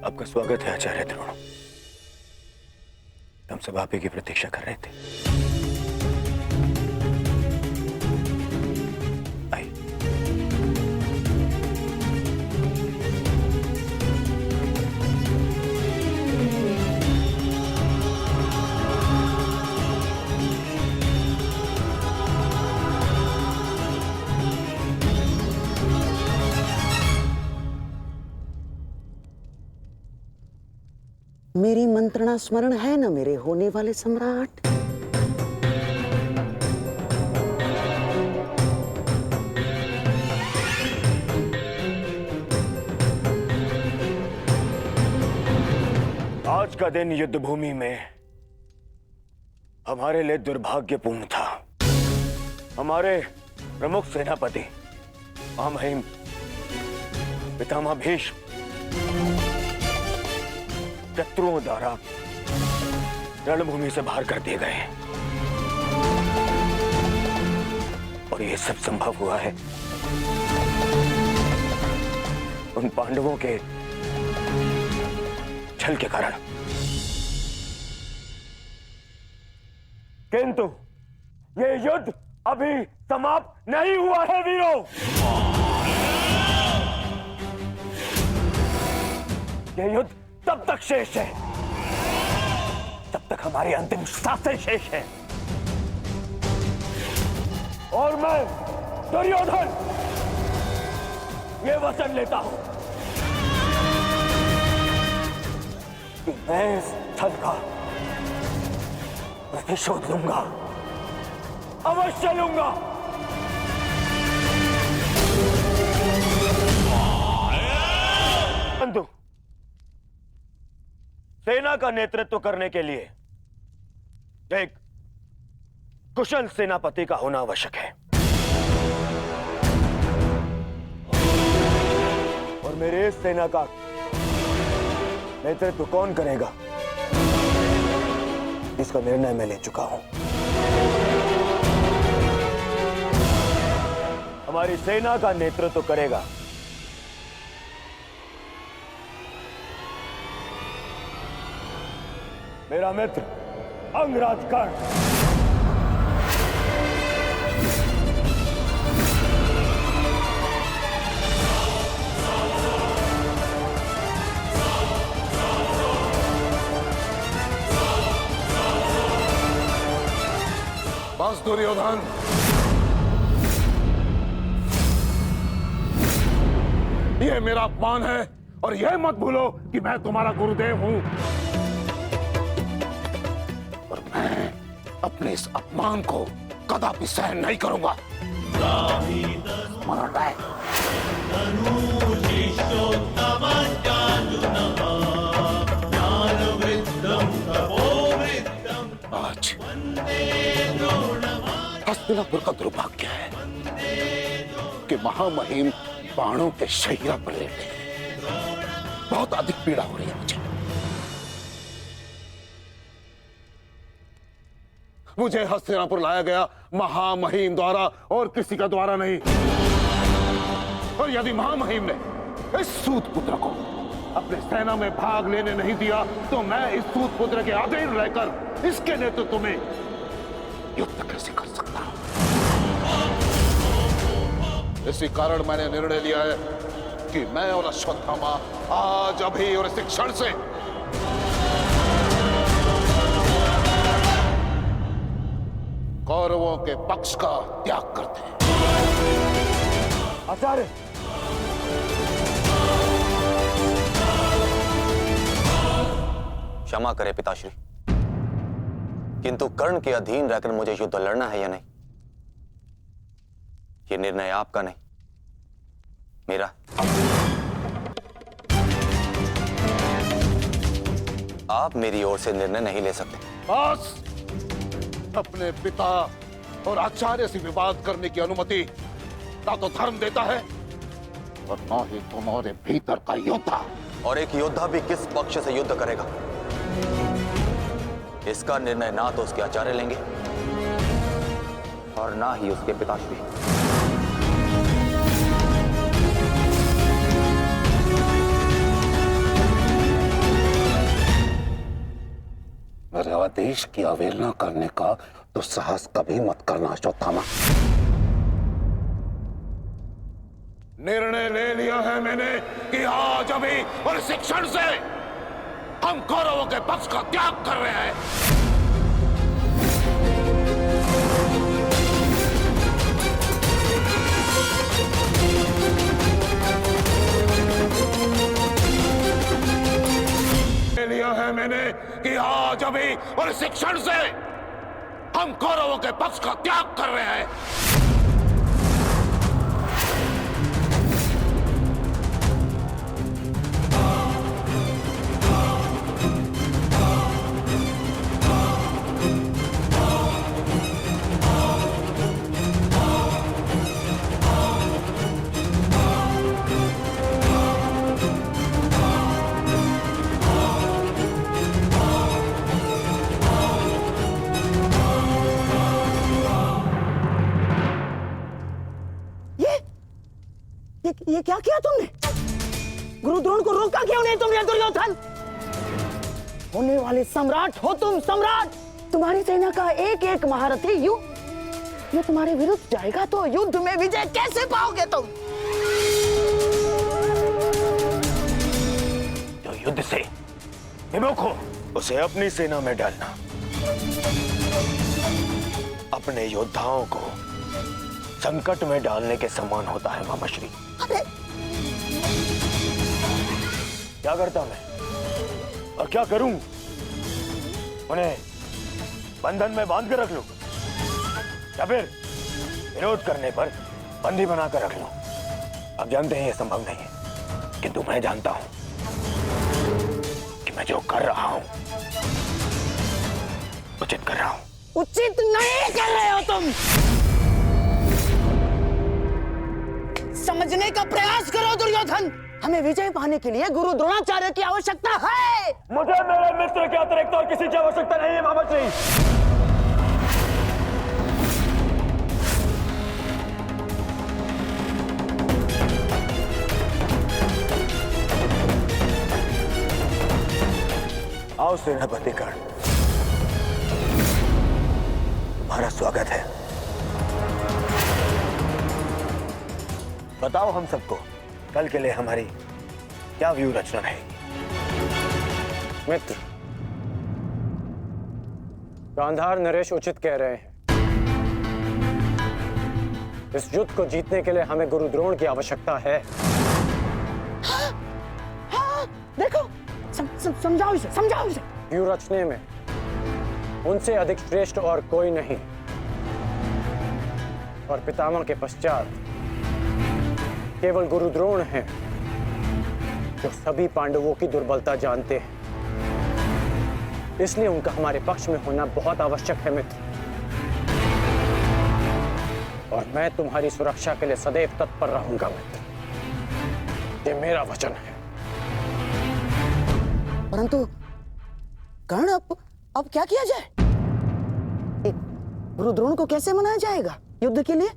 आपका स्वागत है आचार्य द्रोण। हम सब आप ही की प्रतीक्षा कर रहे थे। आइए। मेरी मंत्रणा स्मरण है न मेरे होने वाले सम्राट? आज का दिन युद्ध भूमि में हमारे लिए दुर्भाग्यपूर्ण था। हमारे प्रमुख सेनापति महामहिम पितामह भीष्म शत्रुओं द्वारा रणभूमि से बाहर कर दिए गए हैं। और यह सब संभव हुआ है उन पांडवों के छल के कारण। किंतु ये युद्ध अभी समाप्त नहीं हुआ है वीरों। ये युद्ध तब तक शेष है तब तक हमारी अंतिम सांसें शेष है। और मैं दुर्योधन ये वचन लेता हूं कि मैं इस छल का प्रतिशोध लूंगा, अवश्य लूंगा। परंतु सेना का नेतृत्व करने के लिए एक कुशल सेनापति का होना आवश्यक है। और मेरे इस सेना का नेतृत्व कौन करेगा इसका निर्णय मैं ले चुका हूं। हमारी सेना का नेतृत्व करेगा मेरा मित्र अंगराज कर्ण। बस दुर्योधन, यह मेरा अपमान है और यह मत भूलो कि मैं तुम्हारा गुरुदेव हूं। और मैं अपने इस अपमान को कदापि सहन नहीं करूंगा। आज हस्तिनापुर का दुर्भाग्य है कि महामहिम बाणों के शैया पर लेटे हैं। बहुत अधिक पीड़ा हो रही है मुझे हस्तिनापुर लाया गया महामहिम द्वारा और किसी का द्वारा नहीं। और यदि महामहिम ने इस सूत पुत्र को अपने सेना में भाग लेने नहीं दिया तो मैं इस सूत पुत्र के अधीन रहकर इसके नेतृत्व में युद्ध कैसे कर सकता हूं। इसी कारण मैंने निर्णय लिया है कि मैं और अश्वत्थामा आज अभी और इस क्षण से कौरवों के पक्ष का त्याग करते हैं। आचार्य, क्षमा करें पिताश्री, किंतु कर्ण के अधीन रहकर मुझे युद्ध लड़ना है या नहीं, ये निर्णय आपका नहीं, मेरा। आप मेरी ओर से निर्णय नहीं ले सकते। बस, अपने पिता और आचार्य से विवाद करने की अनुमति ना तो धर्म देता है और ना ही तुम्हारे भीतर का योद्धा। और एक योद्धा भी किस पक्ष से युद्ध करेगा, इसका निर्णय ना तो उसके आचार्य लेंगे और ना ही उसके पिताश्री। आदेश की अवहेलना करने का तो साहस कभी मत करना अश्वत्थामा। निर्णय ले लिया है मैंने कि आज अभी और इस क्षण से हम कौरवों के पक्ष का त्याग कर रहे हैं। ले लिया है मैंने कि आज अभी और इस क्षण से हम कौरवों के पक्ष का त्याग कर रहे हैं। ये क्या किया तुमने? गुरु द्रोण को रोका क्यों नहीं तुमने दुर्योधन? होने वाले सम्राट हो तुम, सम्राट। तुम्हारी सेना का एक एक महारथी ये तुम्हारे विरुद्ध जाएगा तो युद्ध में विजय कैसे पाओगे तुम? जो युद्ध से विमुख हो उसे अपनी सेना में डालना अपने योद्धाओं को संकट में डालने के समान होता है मामाश्री। अरे क्या करता मैं और क्या करूं? उन्हें बंधन में बांध कर रख लूं या फिर विरोध करने पर बंदी बनाकर रख लूं? आप जानते हैं यह संभव नहीं है, किंतु मैं जानता हूं कि मैं जो कर रहा हूं उचित कर रहा हूं। उचित नहीं कर रहे हो तुम। समझने का प्रयास करो दुर्योधन। हमें विजय पाने के लिए गुरु द्रोणाचार्य की आवश्यकता है। मुझे मेरे मित्र के अतिरिक्त और किसी की आवश्यकता नहीं है मामाश्री। आओ सेनापति कर्ण, तुम्हारा स्वागत है। बताओ हम सबको कल के लिए हमारी क्या व्यू रचना रहेगी? मित्र, गांधार नरेश उचित कह रहे हैं। इस युद्ध को जीतने के लिए हमें गुरु द्रोण की आवश्यकता है। हाँ, देखो समझाओ इसे, समझाओ इसे। व्यू रचने में उनसे अधिक श्रेष्ठ और कोई नहीं, और पितामह के पश्चात केवल गुरु द्रोण हैं जो सभी पांडवों की दुर्बलता जानते हैं। इसलिए उनका हमारे पक्ष में होना बहुत आवश्यक है मित्र, और मैं तुम्हारी सुरक्षा के लिए सदैव तत्पर रहूंगा मित्र। ये मेरा वचन है। परंतु कर्ण, अब क्या किया जाए? गुरु द्रोण को कैसे मनाया जाएगा युद्ध के लिए?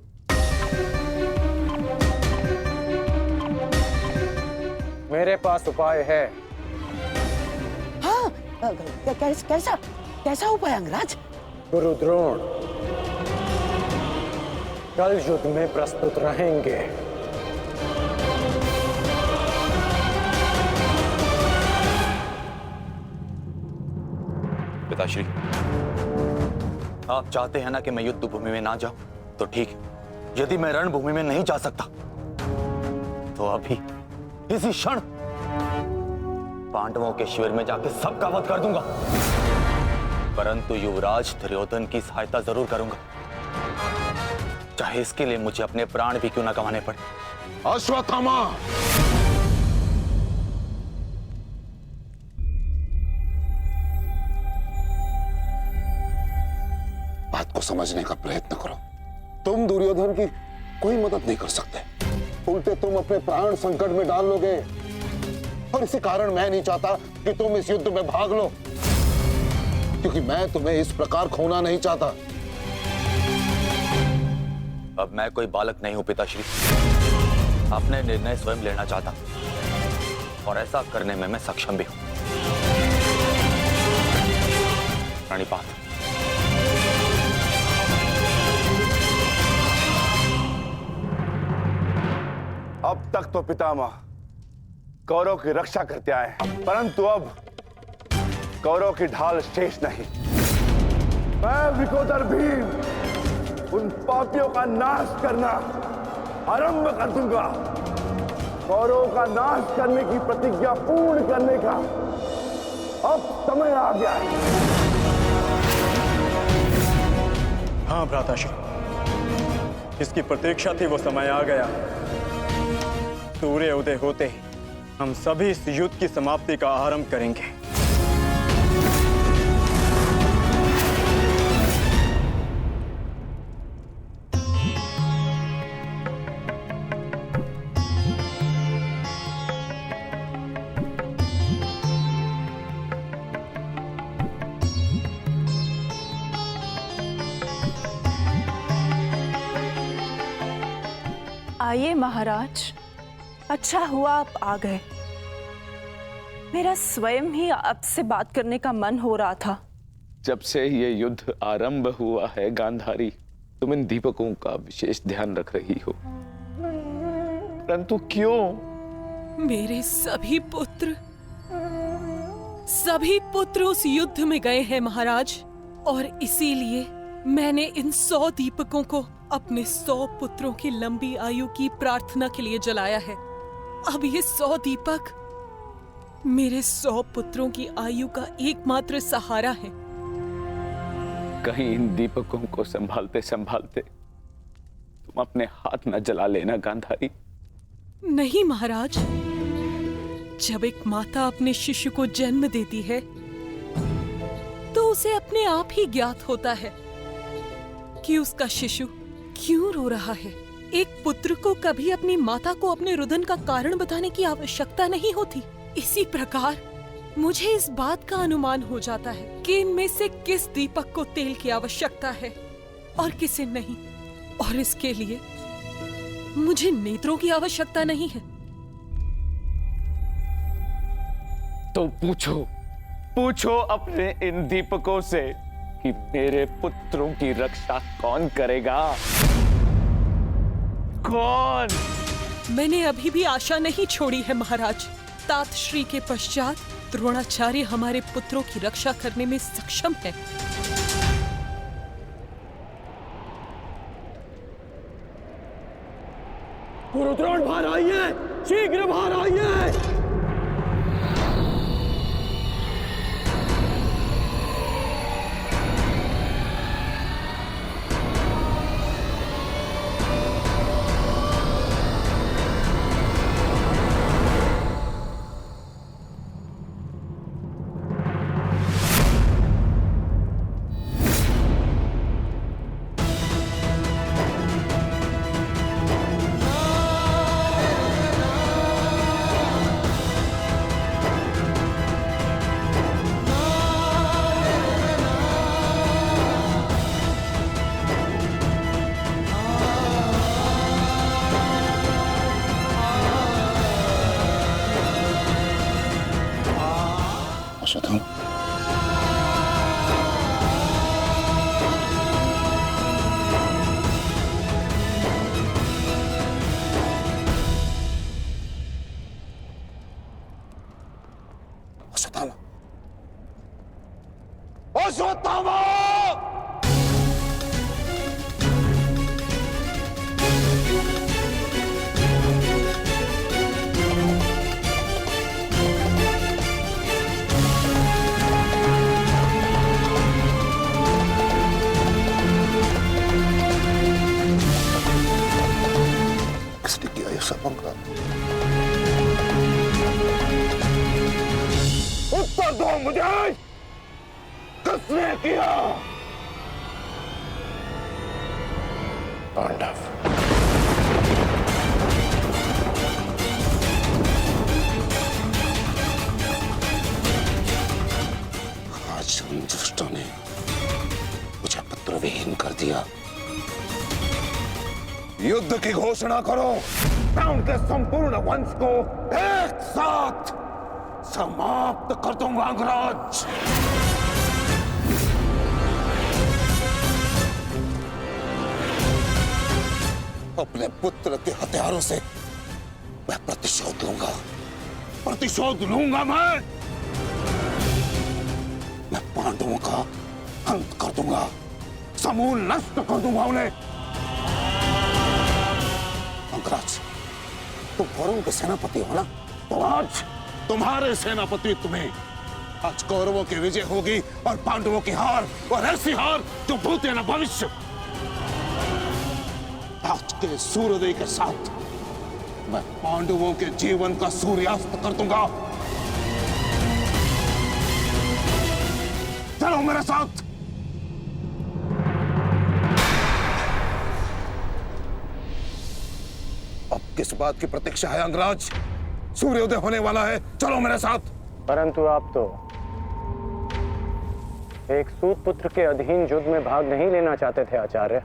मेरे पास उपाय है। हाँ, कैसा उपाय अंगराज? गुरु द्रोण कल युद्ध में प्रस्तुत रहेंगे। पिताश्री, आप चाहते हैं ना कि मैं युद्ध भूमि में ना जाऊं, तो ठीक है। यदि मैं रणभूमि में नहीं जा सकता तो अभी इसी क्षण पांडवों के शिविर में जाकर सबका वध कर दूंगा, परंतु युवराज दुर्योधन की सहायता जरूर करूंगा, चाहे इसके लिए मुझे अपने प्राण भी क्यों ना गंवाने पड़े। अश्वत्थामा, बात को समझने का प्रयत्न करो। तुम दुर्योधन की कोई मदद नहीं कर सकते, उल्टे तुम अपने प्राण संकट में डाल लोगे, और इसी कारण मैं नहीं चाहता कि तुम इस युद्ध में भाग लो, क्योंकि मैं तुम्हें इस प्रकार खोना नहीं चाहता। अब मैं कोई बालक नहीं हूं पिताश्री, अपने निर्णय स्वयं लेना चाहता, और ऐसा करने में मैं सक्षम भी हूं। प्रणिपात। अब तक तो पितामह कौरव की रक्षा करते आए, परंतु अब कौरव की ढाल शेष नहीं। मैं विकोदर भीम उन पापियों का नाश करना आरंभ कर दूंगा। कौरव का नाश करने की प्रतिज्ञा पूर्ण करने का अब समय आ गया है। हाँ भ्राताश्री, जिसकी प्रतीक्षा थी वो समय आ गया। सूर्य उदय होते ही हम सभी इस युद्ध की समाप्ति का आरंभ करेंगे। आइए महाराज, अच्छा हुआ आप आ गए। मेरा स्वयं ही आपसे बात करने का मन हो रहा था। जब से ये युद्ध आरंभ हुआ है गांधारी, तुम इन दीपकों का विशेष ध्यान रख रही हो, परंतु क्यों? मेरे सभी पुत्र उस युद्ध में गए हैं महाराज, और इसीलिए मैंने इन 100 दीपकों को अपने 100 पुत्रों की लंबी आयु की प्रार्थना के लिए जलाया है। अब ये 100 दीपक मेरे 100 पुत्रों की आयु का एकमात्र सहारा है। कहीं इन दीपकों को संभालते संभालते तुम अपने हाथ न जला लेना गांधारी। नहीं महाराज, जब एक माता अपने शिशु को जन्म देती है तो उसे अपने आप ही ज्ञात होता है कि उसका शिशु क्यों रो रहा है। एक पुत्र को कभी अपनी माता को अपने रुदन का कारण बताने की आवश्यकता नहीं होती। इसी प्रकार मुझे इस बात का अनुमान हो जाता है कि इनमें से किस दीपक को तेल की आवश्यकता है और किसे नहीं, और इसके लिए मुझे नेत्रों की आवश्यकता नहीं है। तो पूछो अपने इन दीपकों से कि मेरे पुत्रों की रक्षा कौन करेगा? कौन? मैंने अभी भी आशा नहीं छोड़ी है महाराज। तात श्री के पश्चात द्रोणाचार्य हमारे पुत्रों की रक्षा करने में सक्षम है। गुरुद्रोण बाहर आइए, शीघ्र बाहर आइए। अश्वत्थामा! किसने किया ये सब पंगा? उत्तर दो मुझे, किसने किया? पांडव। आज उन दुष्टों ने मुझे पुत्र विहीन कर दिया। युद्ध की घोषणा करो। मैं उनके संपूर्ण वंश को एक साथ समाप्त कर दूंगा अंगराज। अपने पुत्र के हथियारों से मैं प्रतिशोध लूंगा। प्रतिशोध लूंगा मैं पांडवों का अंत कर दूंगा, समूल नष्ट कर दूंगा उन्हें। अंगराज, तुम कौरवों के सेनापति हो ना, तो आज तुम्हारे सेनापति तुम्हें आज कौरवों की विजय होगी और पांडवों की हार, और ऐसी हार जो भूत है ना भविष्य। आज के सूर्योदय के साथ मैं पांडवों के जीवन का सूर्यास्त कर दूंगा। चलो मेरे साथ। अब किस बात की प्रतीक्षा है अंगराज? सूर्योदय होने वाला है, चलो मेरे साथ। परंतु आप तो एक सूत पुत्र के अधीन युद्ध में भाग नहीं लेना चाहते थे आचार्य।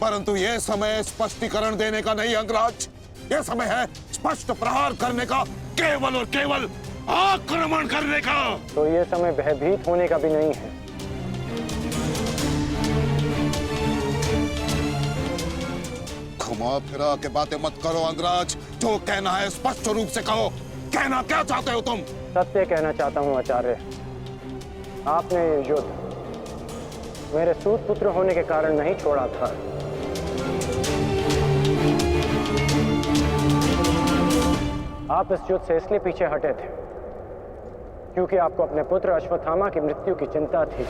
परंतु यह समय स्पष्टीकरण देने का नहीं अंगराज, यह समय है स्पष्ट प्रहार करने का, केवल और केवल आक्रमण करने का। तो यह समय भयभीत होने का भी नहीं है। घुमा फिरा के बातें मत करो अंगराज, जो कहना है स्पष्ट रूप से कहो। कहना क्या चाहते हो तुम? सत्य कहना चाहता हूं आचार्य। आपने ये युद्ध मेरे सूत पुत्र होने के कारण नहीं छोड़ा था। आप इस युद्ध से इसलिए पीछे हटे थे क्योंकि आपको अपने पुत्र अश्वत्थामा की मृत्यु की चिंता थी।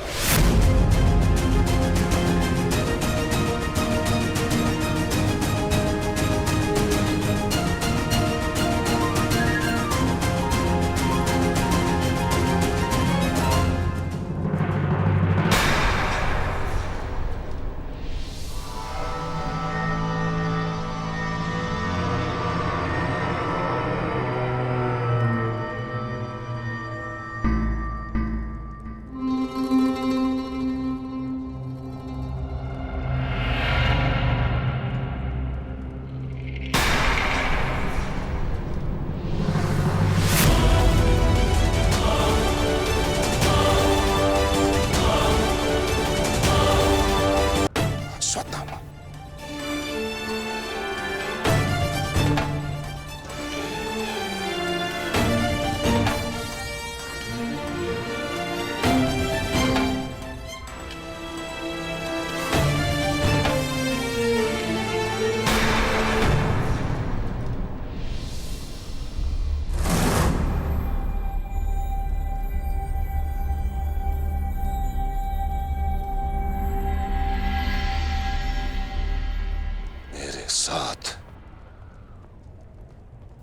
साथ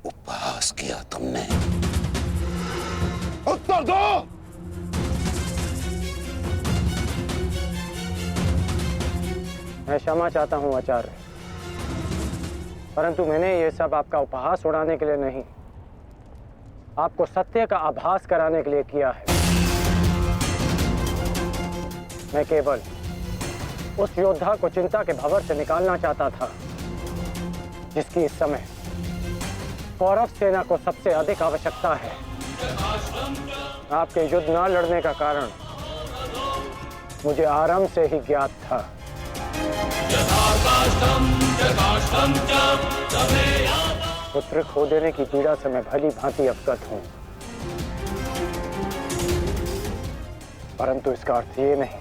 उपहास किया तुमने। उत्तर दो। मैं क्षमा चाहता हूं आचार्य, परंतु मैंने ये सब आपका उपहास उड़ाने के लिए नहीं, आपको सत्य का आभास कराने के लिए किया है। मैं केवल उस योद्धा को चिंता के भंवर से निकालना चाहता था जिसकी इस समय कौरव सेना को सबसे अधिक आवश्यकता है। आपके युद्ध न लड़ने का कारण मुझे आरंभ से ही ज्ञात था। पुत्र खो देने की पीड़ा से मैं भली भांति अवगत हूं, परंतु इसका अर्थ ये नहीं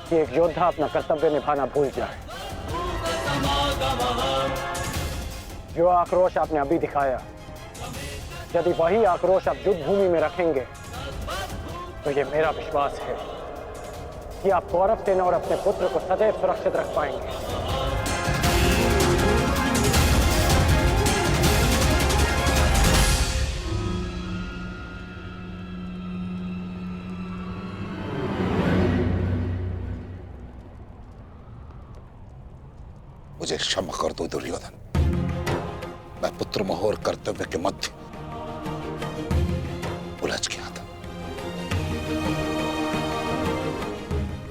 कि एक योद्धा अपना कर्तव्य निभाना भूल जाए। जो आक्रोश आपने अभी दिखाया, यदि वही आक्रोश आप युद्ध भूमि में रखेंगे तो ये मेरा विश्वास है कि आप कौरव सेना और अपने पुत्र को सदैव सुरक्षित रख पाएंगे। मुझे क्षमा कर दो दुर्योधन, मैं पुत्र मोह और कर्तव्य के मध्य उलझ गया था,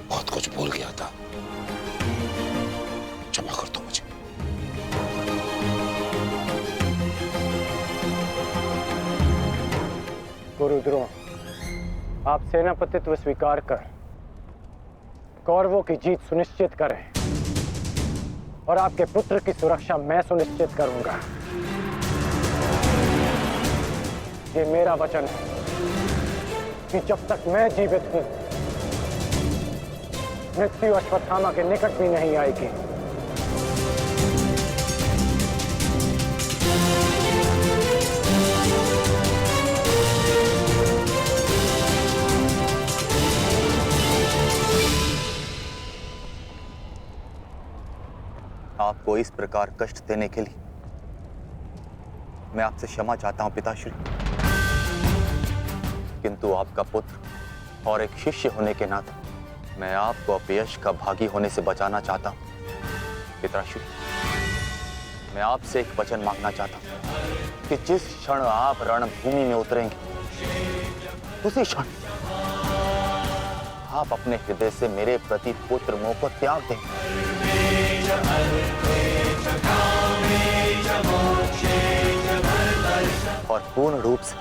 बहुत कुछ भूल गया था। क्षमा कर दो मुझे। गुरु द्रोण, आप सेनापतित्व स्वीकार कर कौरवों की जीत सुनिश्चित करें और आपके पुत्र की सुरक्षा मैं सुनिश्चित करूंगा। ये मेरा वचन है कि जब तक मैं जीवित हूं मृत्यु अश्वत्थामा के निकट भी नहीं आएगी। आपको इस प्रकार कष्ट देने के लिए मैं आपसे क्षमा चाहता हूं पिताश्री, किंतु आपका पुत्र और एक शिष्य होने के नाते मैं आपको अपयश का भागी होने से बचाना चाहता हूं। पिताश्री, मैं आपसे एक वचन मांगना चाहता हूं कि जिस क्षण आप रणभूमि में उतरेंगे उसी क्षण आप अपने हृदय से मेरे प्रति पुत्र मोह को त्याग दें और पूर्ण रूप से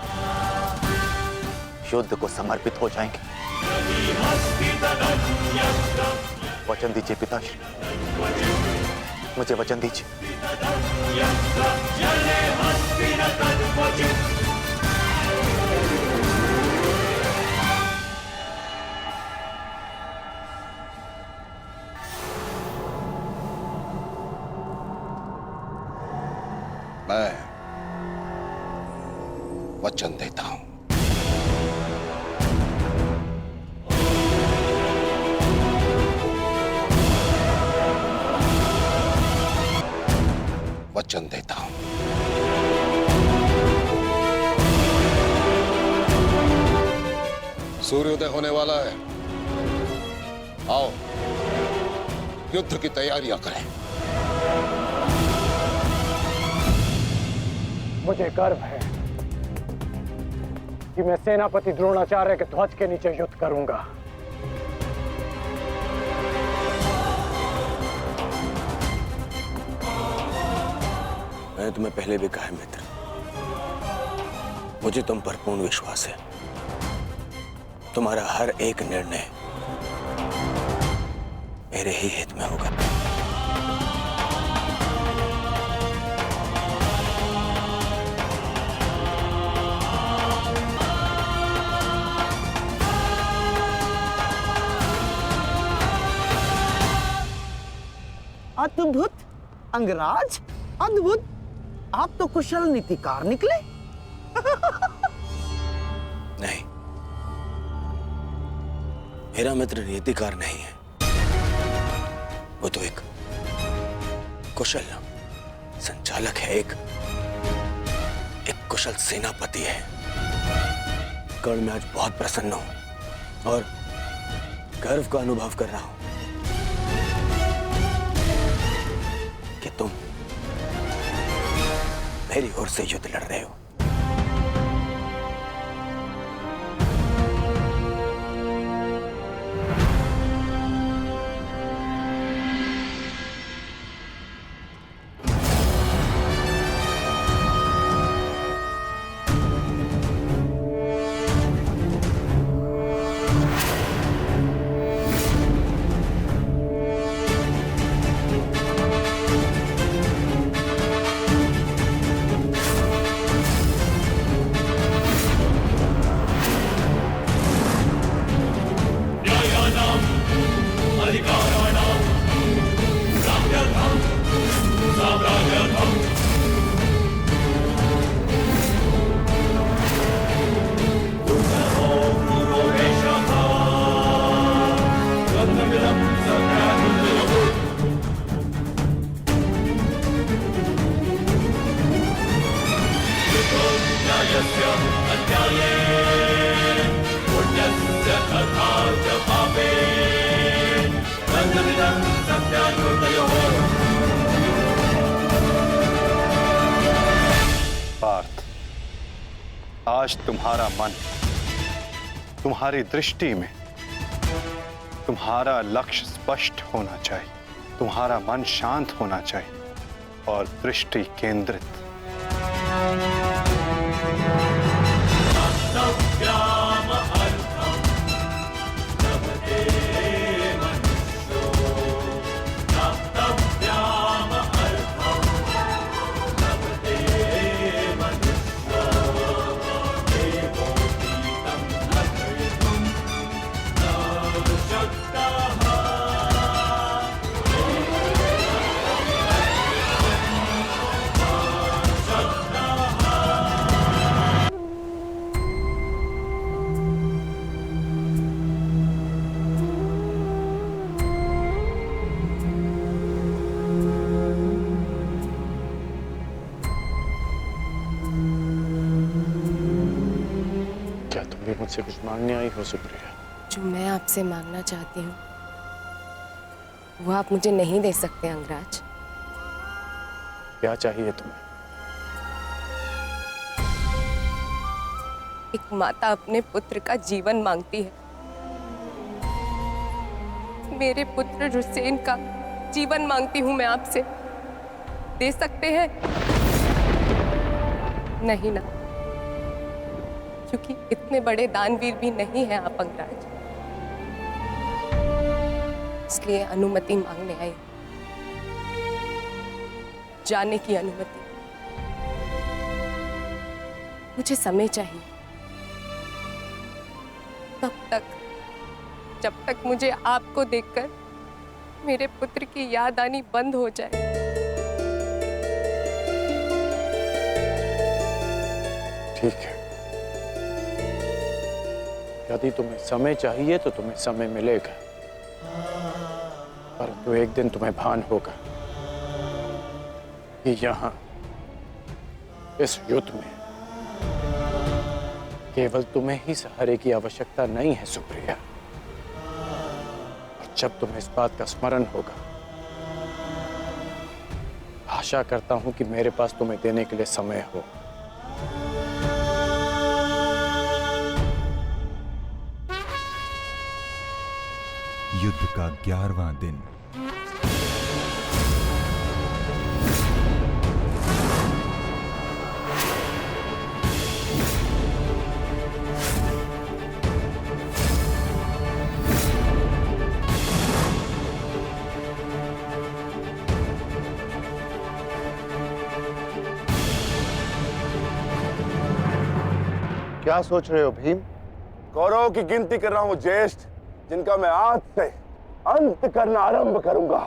युद्ध को समर्पित हो जाएंगे। वचन दीजिए पिताश्री, मुझे वचन दीजिए। मैं वचन देता हूं वचन देता हूं सूर्योदय होने वाला है। आओ युद्ध की तैयारियां करें। मुझे गर्व है कि मैं सेनापति द्रोणाचार्य के ध्वज के नीचे युद्ध करूंगा। मैंने तुम्हें पहले भी कहा है मित्र, मुझे तुम पर पूर्ण विश्वास है। तुम्हारा हर एक निर्णय मेरे ही हित में होगा। अद्भुत अंगराज, अद्भुत। आप तो कुशल नीतिकार निकले। नहीं, मेरा मित्र नीतिकार नहीं है, वो तो एक कुशल संचालक है, एक कुशल सेनापति है। कर्ण, मैं आज बहुत प्रसन्न हूं और गर्व का अनुभव कर रहा हूं कि तुम मेरी ओर से युद्ध लड़ रहे हो। पार्थ, आज तुम्हारा मन, तुम्हारी दृष्टि में तुम्हारा लक्ष्य स्पष्ट होना चाहिए, तुम्हारा मन शांत होना चाहिए और दृष्टि केंद्रित। मुझसे कुछ मांगने आई हो सुप्रिया? जो मैं आपसे मांगना चाहती हूँ वो आप मुझे नहीं दे सकते अंगराज। क्या चाहिए तुम्हें? एक माता अपने पुत्र का जीवन मांगती है। मेरे पुत्र हुसैन का जीवन मांगती हूं मैं आपसे। दे सकते हैं? नहीं ना, क्योंकि इतने बड़े दानवीर भी नहीं हैं आप अंगराज, इसलिए अनुमति मांगने आई, जाने की अनुमति। मुझे समय चाहिए, तब तक जब तक मुझे आपको देखकर मेरे पुत्र की याद आनी बंद हो जाए। ठीक है, यदि तुम्हें समय चाहिए तो तुम्हें समय मिलेगा, परंतु एक दिन तुम्हें भान होगा कि यहाँ इस युद्ध में केवल तुम्हें ही सहारे की आवश्यकता नहीं है सुप्रिया। और जब तुम्हें इस बात का स्मरण होगा, आशा करता हूं कि मेरे पास तुम्हें देने के लिए समय हो। युद्ध का 11वां दिन। क्या सोच रहे हो भीम? कौरवों की गिनती कर रहा हूं ज्येष्ठ, जिनका मैं आज से अंत करना आरंभ करूंगा।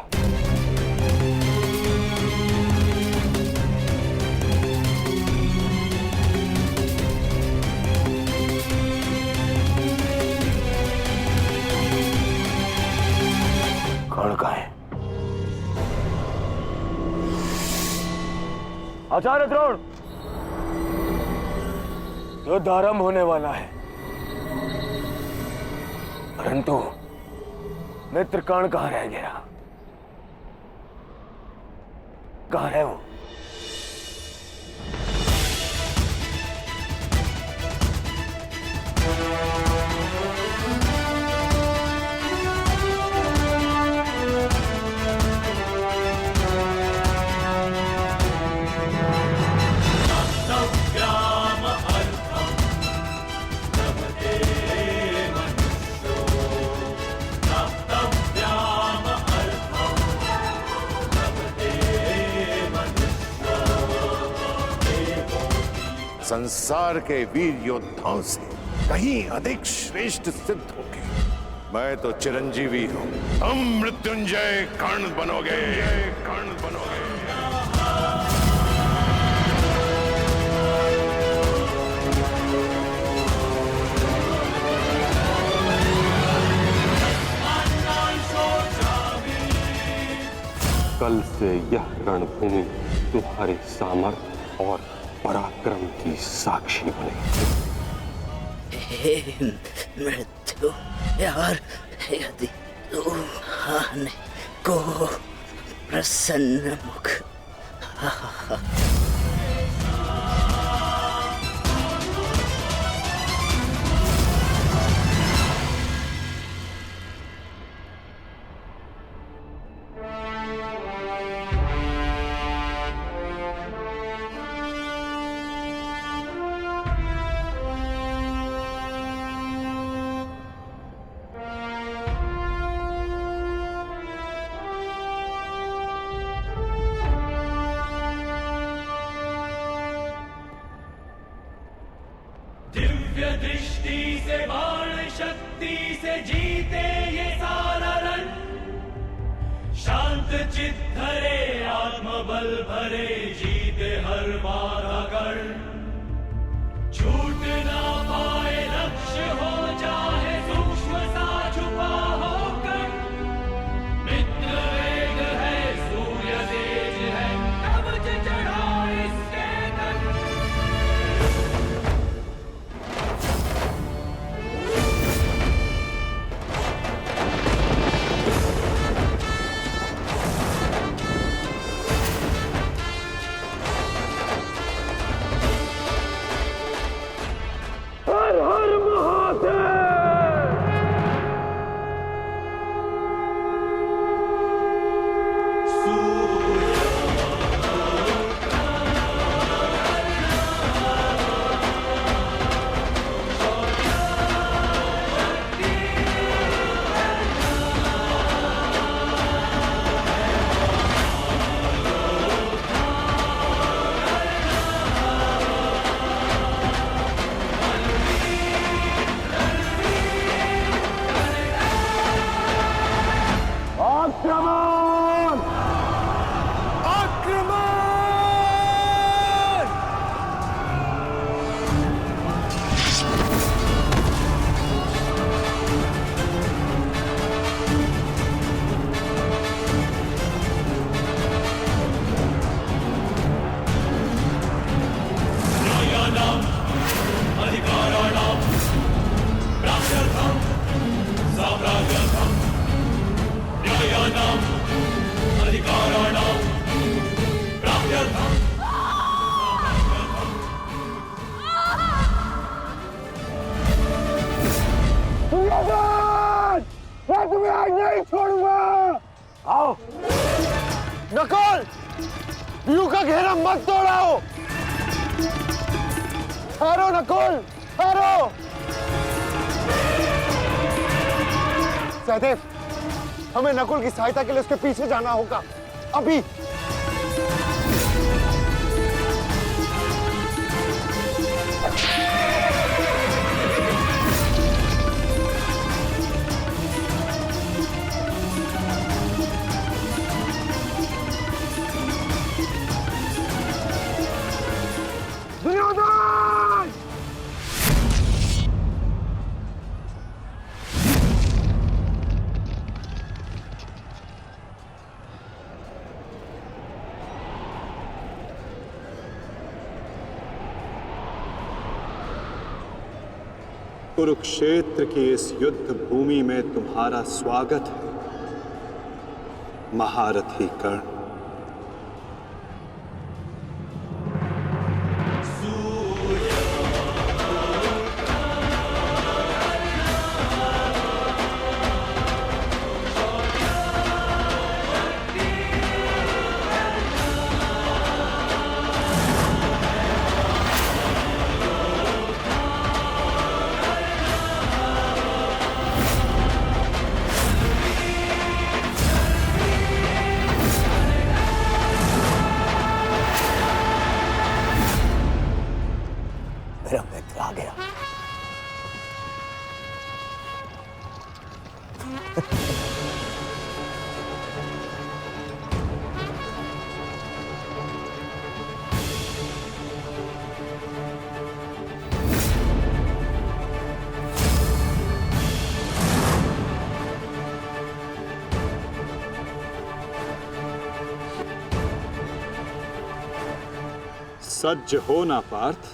कौन कहा है? आचार्य द्रोण, युद्ध आरंभ होने वाला है, परंतु मित्र कर्ण कहां रह गया? कहां है वो? संसार के वीर योद्धाओं से कहीं अधिक श्रेष्ठ सिद्ध होगे। मैं तो चिरंजीवी हूं, तुम मृत्युंजय कर्ण बनोगे। कर्ण बनोगे। कल से यह रणभूमि तुम्हारे सामर्थ्य और पराक्रम की साक्षी बनेगी। मृत्यु यार, यदि तू आने को प्रसन्न मुख दिव्य दृष्टि से बाण शक्ति से जीते ये सारा रण, शांत चित धरे आत्मबल भरे जीते हर बाधा गढ़, छूट ना पाए लक्ष्य हो चाहे सूक्ष्म सा छुपा होकर, मित्र वेग है सूर्य तेज है कवच चढ़ा इसके तक। लुका घेरा मत तोड़ाओ। ठहरो नकुल, ठहरो। सहदेव, हमें नकुल की सहायता के लिए उसके पीछे जाना होगा अभी। कुरुक्षेत्र की इस युद्ध भूमि में तुम्हारा स्वागत है, महारथी कर्ण। मेरा मित्र आ गया। सज्ज हो ना पार्थ।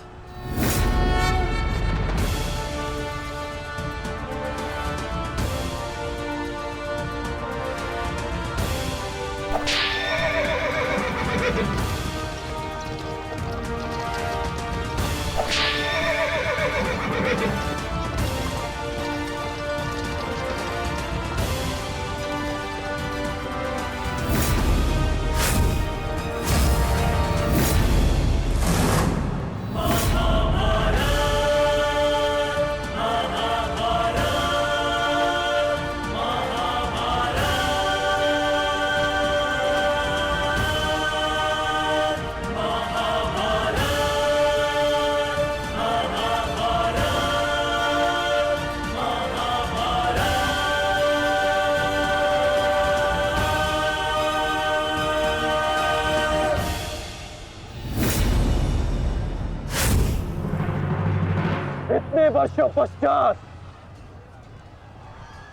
इतने वर्षों पश्चात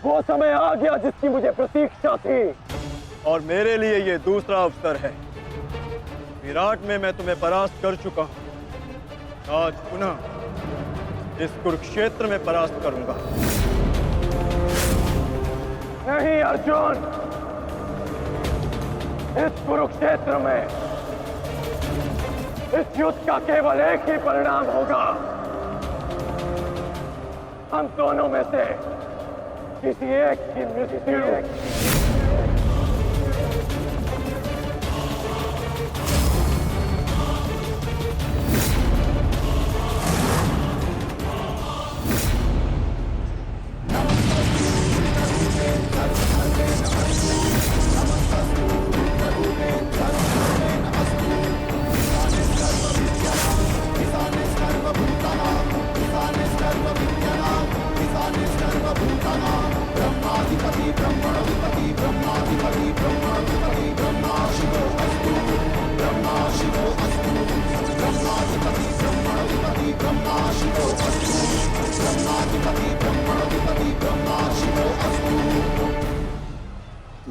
वो समय आ गया जिसकी मुझे प्रतीक्षा थी। और मेरे लिए ये दूसरा अवसर है। विराट में मैं तुम्हें परास्त कर चुका हूं, आज पुनः इस कुरुक्षेत्र में परास्त करूंगा। नहीं अर्जुन, इस कुरुक्षेत्र में इस युद्ध का केवल एक ही परिणाम होगा। हम दोनों में से किसी एक की मृत्यु।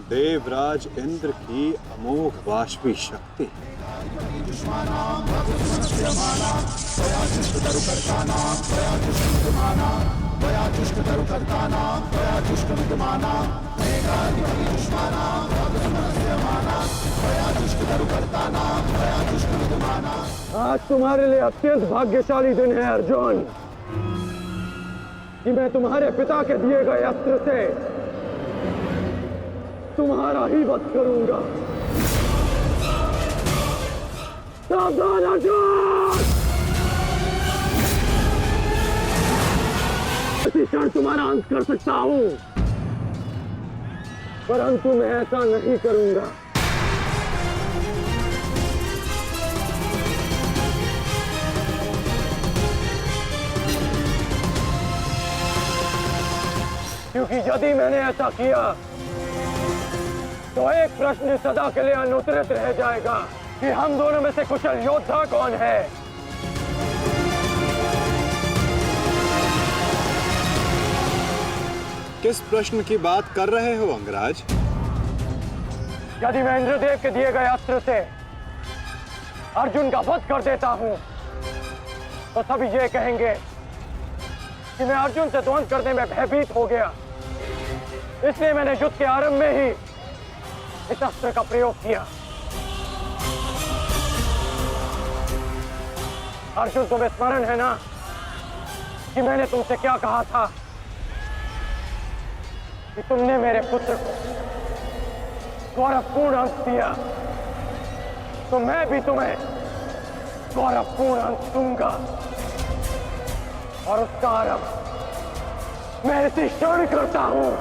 देवराज इंद्र की अमोघ वाष्पी शक्ति। आज तुम्हारे लिए अत्यंत भाग्यशाली दिन है अर्जुन, कि मैं तुम्हारे पिता के दिए गए अस्त्र से तुम्हारा ही वध करूंगा। सावधान अर्जुन! इसी क्षण तुम्हारा अंत कर सकता हूं, परंतु मैं ऐसा नहीं करूंगा। क्योंकि यदि मैंने ऐसा किया तो एक प्रश्न सदा के लिए अनुत्तरित रह जाएगा कि हम दोनों में से कुशल योद्धा कौन है। किस प्रश्न की बात कर रहे हो अंगराज? यदि मैं इंद्रदेव के दिए गए अस्त्र से अर्जुन का वध कर देता हूं तो सभी ये कहेंगे कि मैं अर्जुन से ध्वंस करने में भयभीत हो गया, इसलिए मैंने युद्ध के आरंभ में ही इस अस्त्र का प्रयोग किया। अर्जुन, तुम्हें स्मरण है ना कि मैंने तुमसे क्या कहा था कि तुमने मेरे पुत्र को गौरवपूर्ण अंत दिया, तो मैं भी तुम्हें गौरवपूर्ण अंत दूंगा, और उसका आरंभ मैं इसी क्षण करता हूं।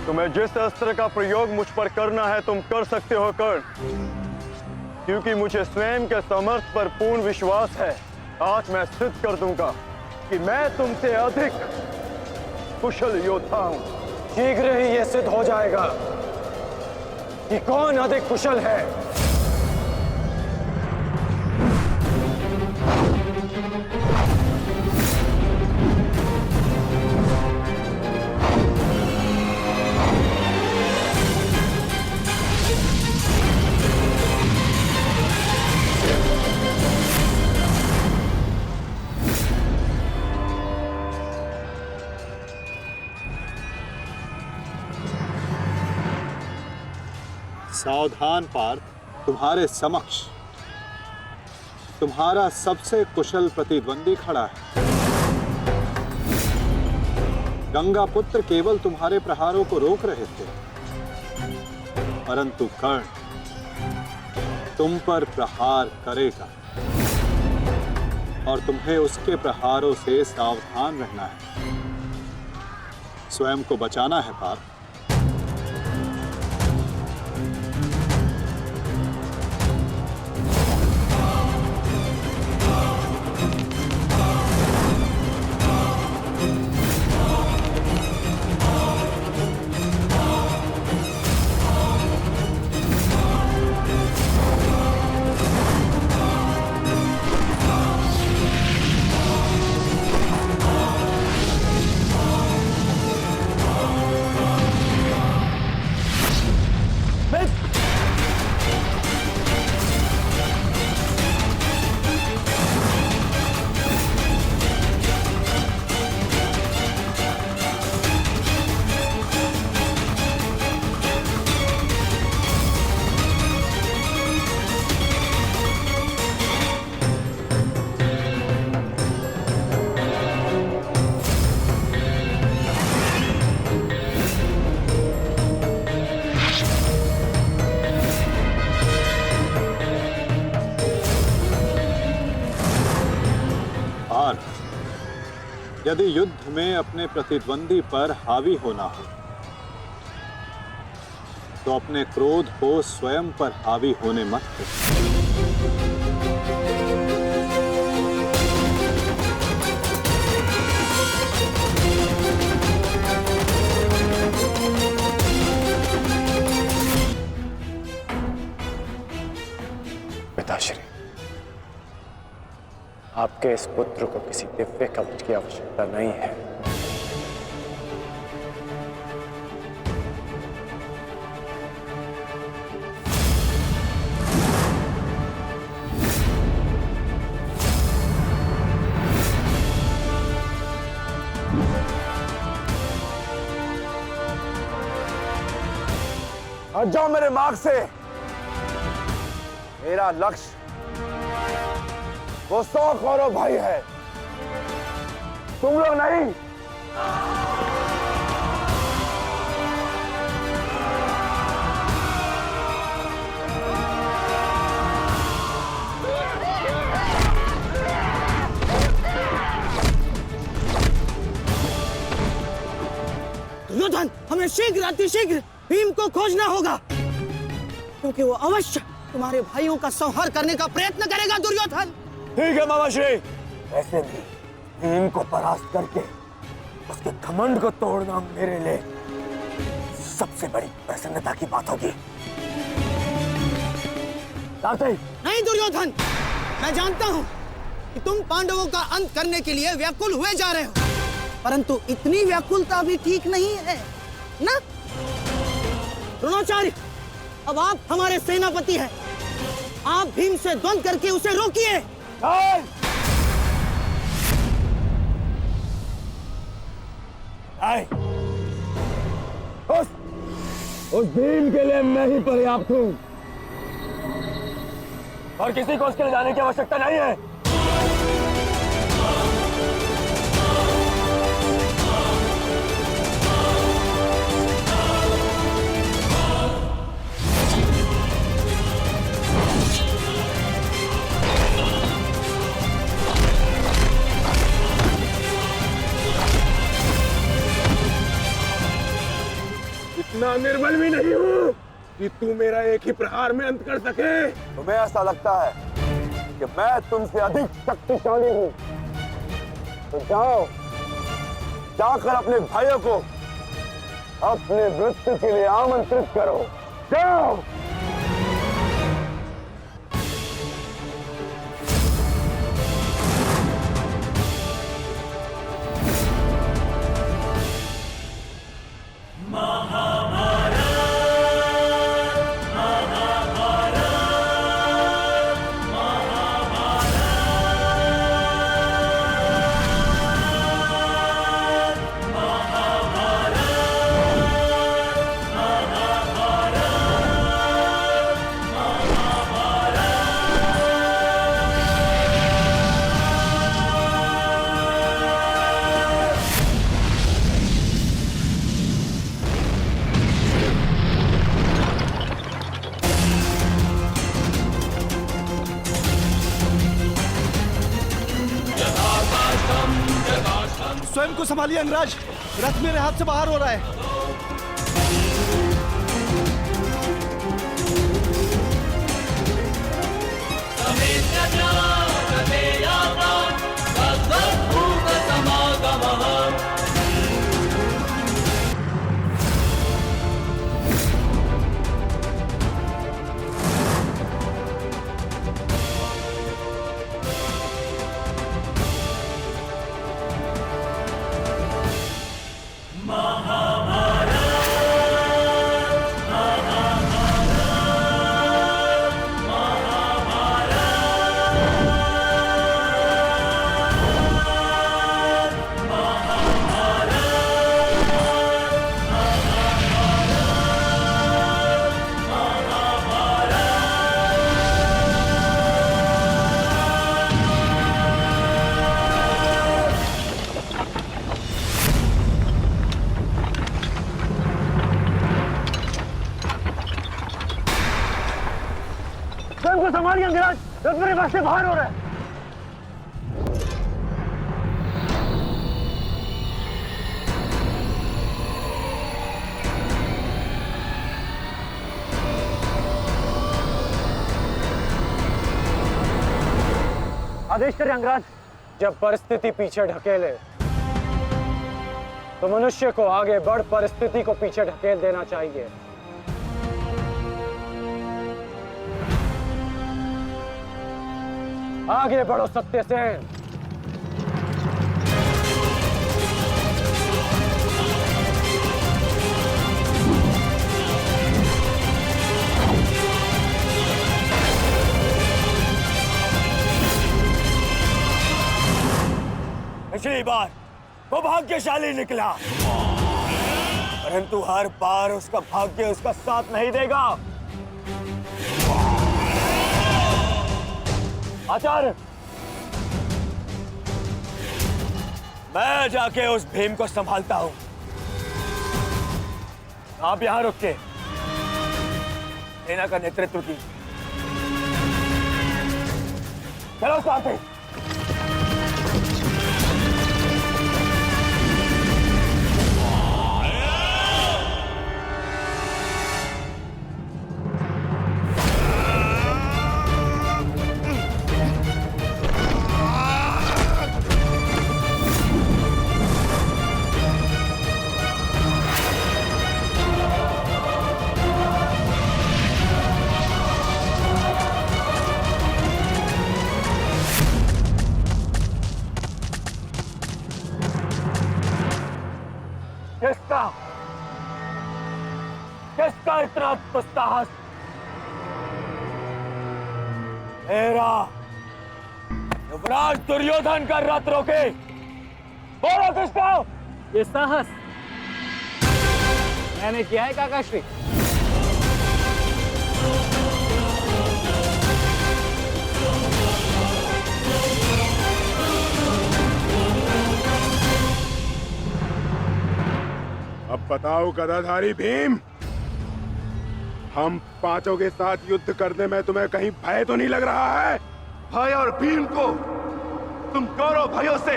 तुम्हें जिस अस्त्र का प्रयोग मुझ पर करना है तुम कर सकते हो कर्ण, क्योंकि मुझे स्वयं के समर्थ पर पूर्ण विश्वास है। आज मैं सिद्ध कर दूंगा कि मैं तुमसे अधिक कुशल योद्धा हूं। शीघ्र ही यह सिद्ध हो जाएगा कि कौन अधिक कुशल है। सावधान पार्थ, तुम्हारे समक्ष तुम्हारा सबसे कुशल प्रतिद्वंदी खड़ा है। गंगा पुत्र केवल तुम्हारे प्रहारों को रोक रहे थे, परंतु कर्ण तुम पर प्रहार करेगा और तुम्हें उसके प्रहारों से सावधान रहना है। स्वयं को बचाना है पार्थ। यदि युद्ध में अपने प्रतिद्वंदी पर हावी होना हो तो अपने क्रोध को स्वयं पर हावी होने मत दो। पिताश्री, आपके इस पुत्र को किसी दिव्य कवच की आवश्यकता नहीं है। हट जाओ मेरे मार्ग से। मेरा लक्ष्य वो 100 कौरव भाई है, तुम लोग नहीं। दुर्योधन, हमें शीघ्र अतिशीघ्र भीम को खोजना होगा, क्योंकि वो अवश्य तुम्हारे भाइयों का संहार करने का प्रयत्न करेगा। दुर्योधन। ठीक है मामाश्री। वैसे भी भीम को परास्त करके उसके घमंड को तोड़ना मेरे लिए सबसे बड़ी प्रसन्नता की बात होगी। नहीं दुर्योधन, मैं जानता हूँ कि तुम पांडवों का अंत करने के लिए व्याकुल हुए जा रहे हो, परंतु इतनी व्याकुलता भी ठीक नहीं है ना? द्रोणाचार्य, अब आप हमारे सेनापति हैं, आप भीम से द्वंद्व करके उसे रोकिए। उस भीम के लिए मैं ही पर्याप्त हूँ और किसी को उसके लिए जाने की आवश्यकता नहीं है। इतना निर्बल भी नहीं हूँ कि तू मेरा एक ही प्रहार में अंत कर सके। तुम्हें ऐसा लगता है कि मैं तुमसे अधिक शक्तिशाली हूँ, तो जाओ, जाकर अपने भाइयों को अपने मृत्यु के लिए आमंत्रित करो। जाओ। स्वयं को संभालिए अंगराज, रथ मेरे हाथ से बाहर हो रहा है। संभालिए अंगराज, रथ मेरे पास से बाहर हो रहा है। आदेश करें अंगराज। जब परिस्थिति पीछे ढकेले तो मनुष्य को आगे बढ़ परिस्थिति को पीछे ढकेल देना चाहिए। आगे बढ़ो सत्यसेन। पिछली बार वो भाग्यशाली निकला, परंतु हर बार उसका भाग्य उसका साथ नहीं देगा। आचार्य, मैं जाके उस भीम को संभालता हूं। आप यहां रुक के सेना का नेतृत्व की। चलो साथ ही। किसका इतना दुस्साहस? मेरा युवराज दुर्योधन का रथ रोके। बोलो किसका? ये साहस मैंने किया है काकाश्री। अब बताओ गदाधारी भीम, हम पांचों के साथ युद्ध करने में तुम्हें कहीं भय तो नहीं लग रहा है? भय और भीम को तुम कौरव भाइयों से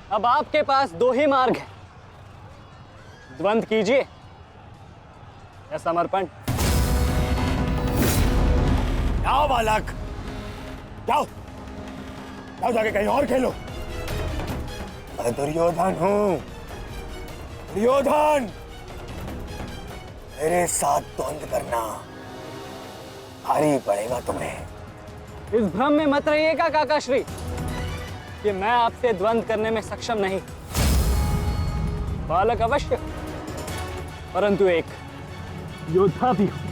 अब आपके पास दो ही मार्ग हैं, द्वंद्व कीजिए या समर्पण। जाओ बालक, जाओ जाओ, जाके कहीं और खेलो। मैं दुर्योधन हूं, दुर्योधन। मेरे साथ द्वंद्व करना भारी पड़ेगा तुम्हें। इस भ्रम में मत रहिएगा काकाश्री कि मैं आपसे द्वंद्व करने में सक्षम नहीं। बालक अवश्य, परंतु एक योद्धा भी हूं।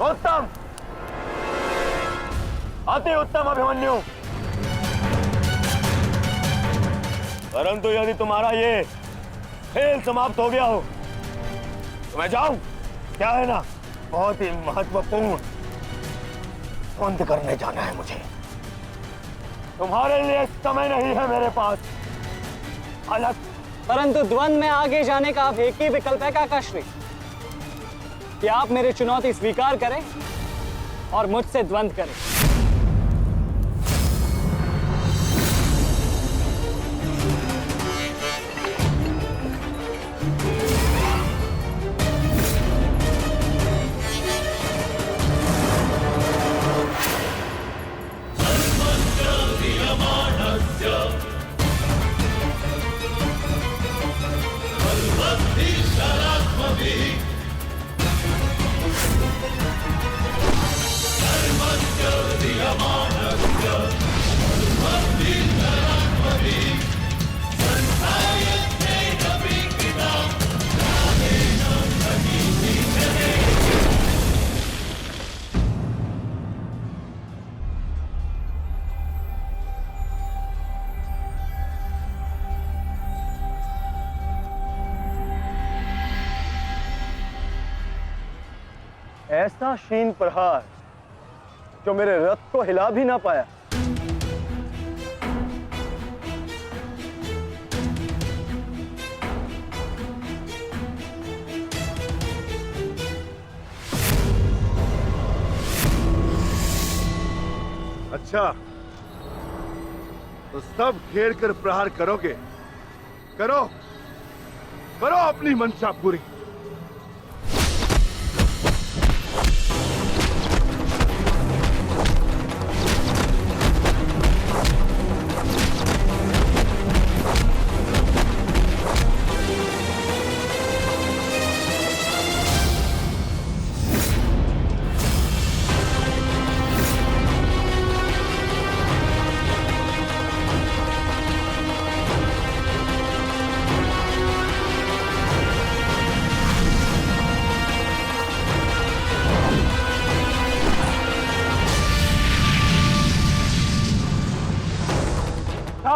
उत्तम, अति उत्तम अभिमन्यु। परंतु यदि तुम्हारा ये खेल समाप्त हो गया हो तो मैं जाऊं? क्या है ना, बहुत ही महत्वपूर्ण द्वंद्व करने जाना है मुझे। तुम्हारे लिए समय नहीं है मेरे पास। अलग, परंतु द्वंद्व में आगे जाने का अब एक ही विकल्प है काकाश्री, कि आप मेरी चुनौती स्वीकार करें और मुझसे द्वंद्व करें। ऐसा शीन प्रहार जो मेरे रथ को हिला भी ना पाया। अच्छा, तो सब घेर कर प्रहार करोगे? करो करो अपनी मंशा पूरी।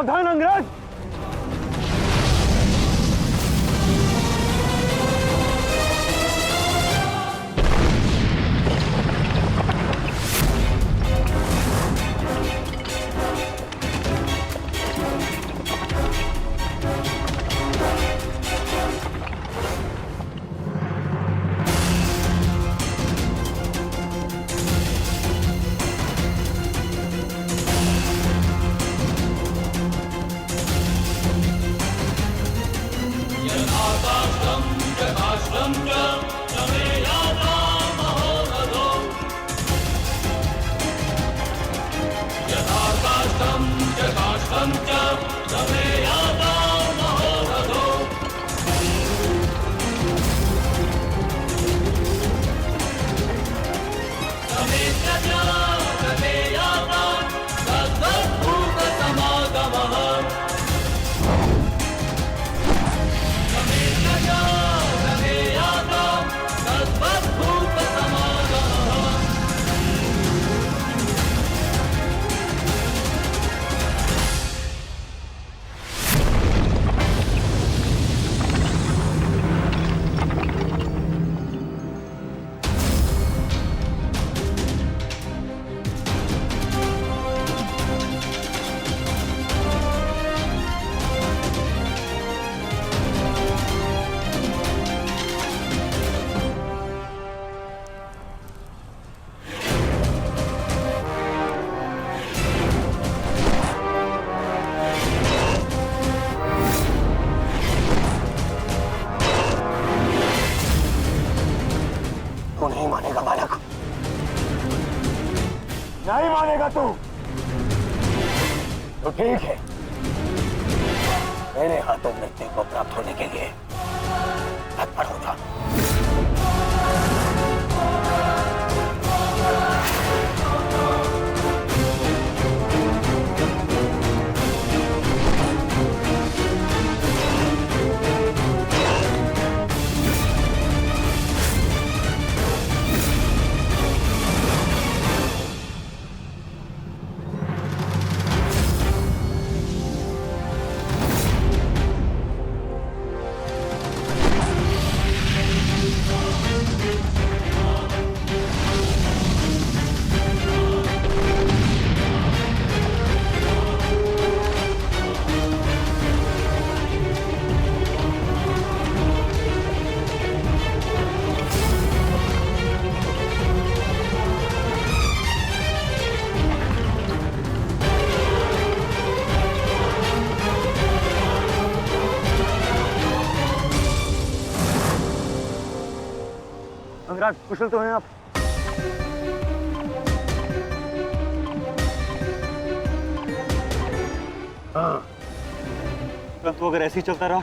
सावधान अंगराज। तू नहीं मानेगा बालक, नहीं मानेगा तू तो ठीक है। मेरे हाथों मृत्यु को प्राप्त होने के लिए तत्पर हो जा। अंगराज, कुशल तो हैं आप? हाँ। परंतु अगर ऐसे ही चलता रहा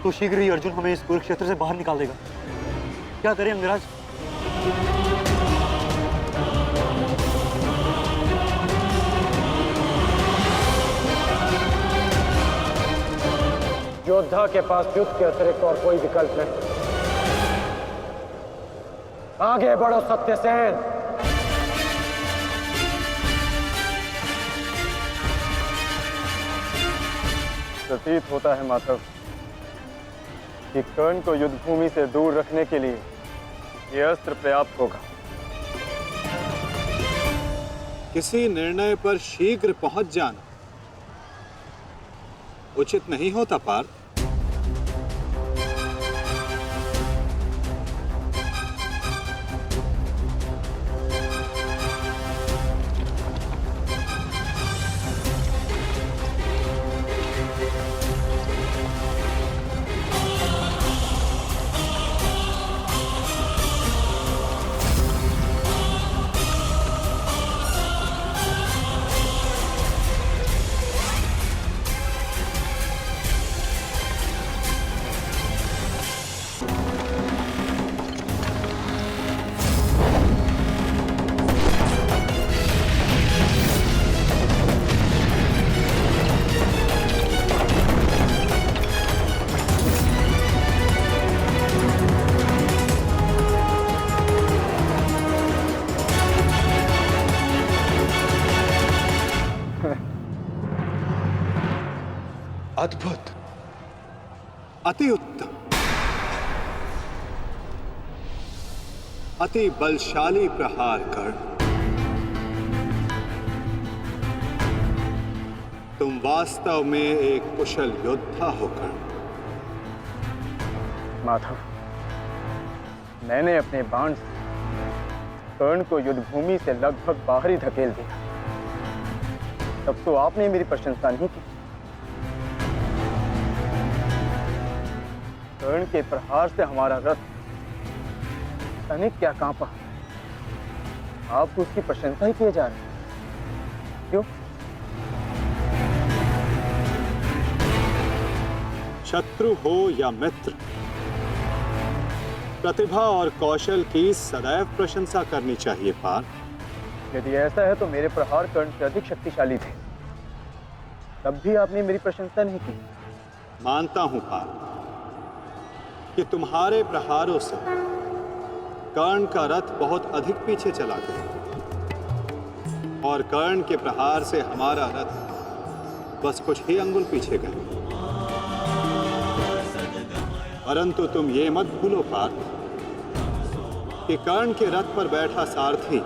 तो शीघ्र ही अर्जुन हमें इस कुरुक्षेत्र से बाहर निकाल देगा। क्या करें अंगराज? योद्धा के पास युद्ध के अतिरिक्त और कोई विकल्प नहीं। आगे बढ़ो सत्यसेन। प्रतीत होता है माधव कि कर्ण को युद्ध भूमि से दूर रखने के लिए यह अस्त्र पर्याप्त होगा। किसी निर्णय पर शीघ्र पहुंच जाना उचित नहीं होता पार्थ। अद्भुत, अति उत्तम, अति बलशाली प्रहार कर्ण। तुम वास्तव में एक कुशल योद्धा हो कर्ण। माधव, मैंने अपने बाण से कर्ण को युद्ध भूमि से लगभग बाहर ही धकेल दिया, तब तो आपने मेरी प्रशंसा नहीं की। कर्ण के प्रहार से हमारा रथ तनिक क्या कांपा, आप उसकी प्रशंसा ही किए जा रहे हैं। क्यों? शत्रु हो या मित्र, प्रतिभा और कौशल की सदैव प्रशंसा करनी चाहिए पार्थ। यदि ऐसा है तो मेरे प्रहार कर्ण से अधिक शक्तिशाली थे, तब भी आपने मेरी प्रशंसा नहीं की। मानता हूं पार्थ कि तुम्हारे प्रहारों से कर्ण का रथ बहुत अधिक पीछे चला गया और कर्ण के प्रहार से हमारा रथ बस कुछ ही अंगुल पीछे गया। परंतु तुम ये मत भूलो पार्थ कि कर्ण के रथ पर बैठा सारथी